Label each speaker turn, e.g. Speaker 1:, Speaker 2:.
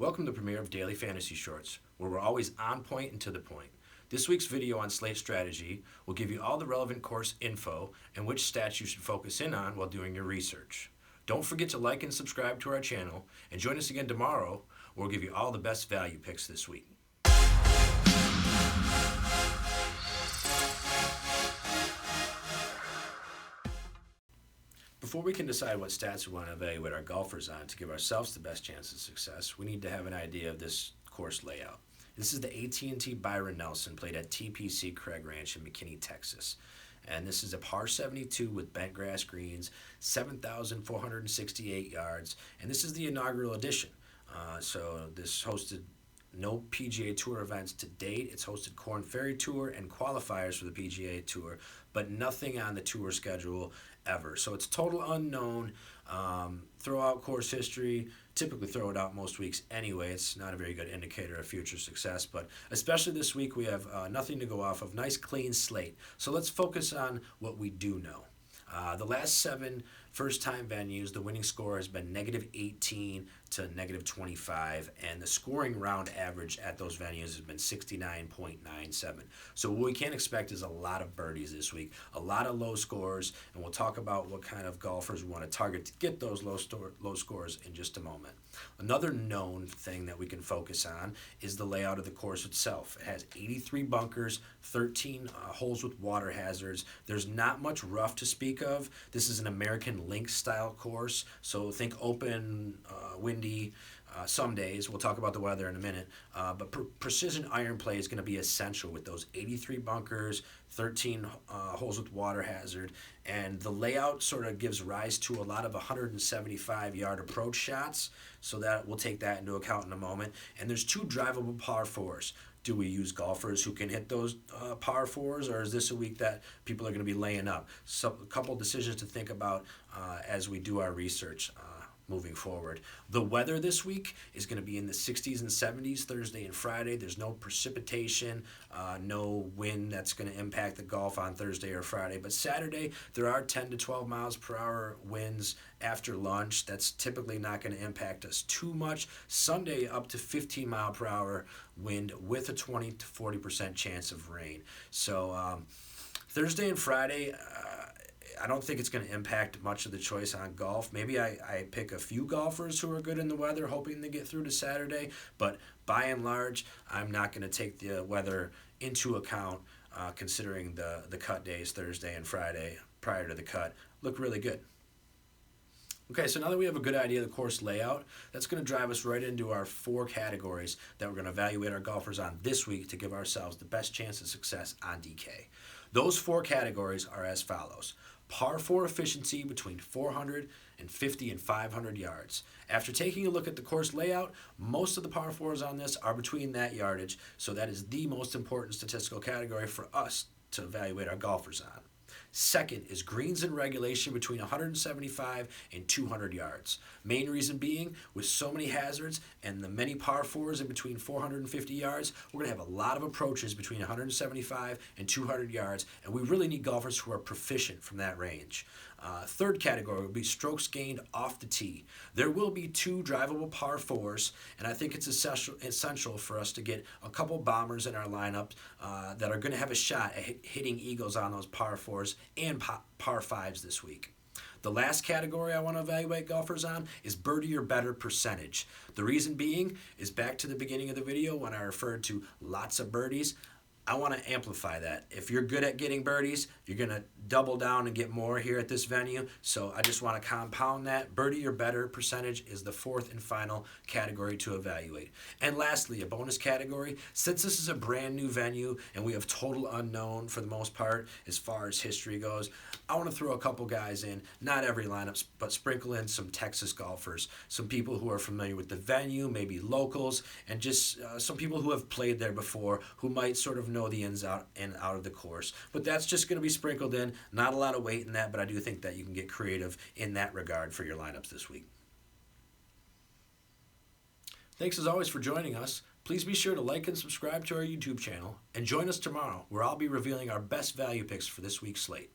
Speaker 1: Welcome to the premiere of Daily Fantasy Shorts, where we're always on point and to the point. This week's video on Slate strategy will give you all the relevant course info and which stats you should focus in on while doing your research. Don't forget to like and subscribe to our channel, and join us again tomorrow, where we'll give you all the best value picks this week. Before we can decide what stats we want to evaluate our golfers on to give ourselves the best chance of success, we need to have an idea of this course layout. This is the AT&T Byron Nelson, played at TPC Craig Ranch in McKinney, Texas. And this is a par 72 with bent grass greens, 7,468 yards, and this is the inaugural edition. So this hosted no PGA Tour events to date. It's hosted Korn Ferry Tour and qualifiers for the PGA Tour, but nothing on the tour schedule ever. So it's total unknown. Throw out course history. Typically throw it out most weeks anyway. It's not a very good indicator of future success, but especially this week we have nothing to go off of. Nice clean slate. So let's focus on what we do know. The last 7 first-time venues, the winning score has been -18 to -25, and the scoring round average at those venues has been 69.97. So what we can expect is a lot of birdies this week, a lot of low scores, and we'll talk about what kind of golfers we want to target to get those low scores in just a moment. Another known thing that we can focus on is the layout of the course itself. It has 83 bunkers, 13 holes with water hazards. There's not much rough to speak of. This is an American Links style course, so think open, windy, some days. We'll talk about the weather in a minute, but precision iron play is going to be essential with those 83 bunkers, 13 holes with water hazard, and the layout sort of gives rise to a lot of 175-yard approach shots, so that we'll take that into account in a moment. And there's 2 drivable par 4s. Do we use golfers who can hit those par 4s, or is this a week that people are going to be laying up? So a couple decisions to think about as we do our research moving forward. The weather this week is going to be in the 60s and 70s Thursday and Friday. There's no precipitation, no wind that's going to impact the golf on Thursday or Friday. But Saturday, there are 10 to 12 miles per hour winds after lunch. That's typically not going to impact us too much. Sunday, up to 15 mile per hour wind with a 20 to 40% chance of rain. So Thursday and Friday, I don't think it's going to impact much of the choice on golf. Maybe I pick a few golfers who are good in the weather, hoping to get through to Saturday. But by and large, I'm not going to take the weather into account, considering the cut days, Thursday and Friday, prior to the cut, look really good. Okay, so now that we have a good idea of the course layout, that's going to drive us right into our 4 categories that we're going to evaluate our golfers on this week to give ourselves the best chance of success on DK. Those 4 categories are as follows. Par 4 efficiency between 450 and 500 yards. After taking a look at the course layout, most of the par 4s on this are between that yardage, so that is the most important statistical category for us to evaluate our golfers on. Second is greens in regulation between 175 and 200 yards. Main reason being, with so many hazards and the many par 4s in between 450 yards, we're going to have a lot of approaches between 175 and 200 yards, and we really need golfers who are proficient from that range. Third category will be strokes gained off the tee. There will be 2 drivable par 4s, and I think it's essential for us to get a couple bombers in our lineup that are going to have a shot at hitting eagles on those par 4s and par 5s this week. The last category I want to evaluate golfers on is birdie or better percentage. The reason being is back to the beginning of the video when I referred to lots of birdies. I want to amplify that. If you're good at getting birdies, you're going to double down and get more here at this venue. So I just want to compound that. Birdie or better percentage is the 4th and final category to evaluate. And lastly, a bonus category. Since this is a brand new venue and we have total unknown for the most part as far as history goes, I want to throw a couple guys in, not every lineup, but sprinkle in some Texas golfers, some people who are familiar with the venue, maybe locals, and just some people who have played there before who might sort of know the ins out and out of the course. But that's just going to be sprinkled in. Not a lot of weight in that, but I do think that you can get creative in that regard for your lineups this week. Thanks as always for joining us. Please be sure to like and subscribe to our YouTube channel, and join us tomorrow where I'll be revealing our best value picks for this week's slate.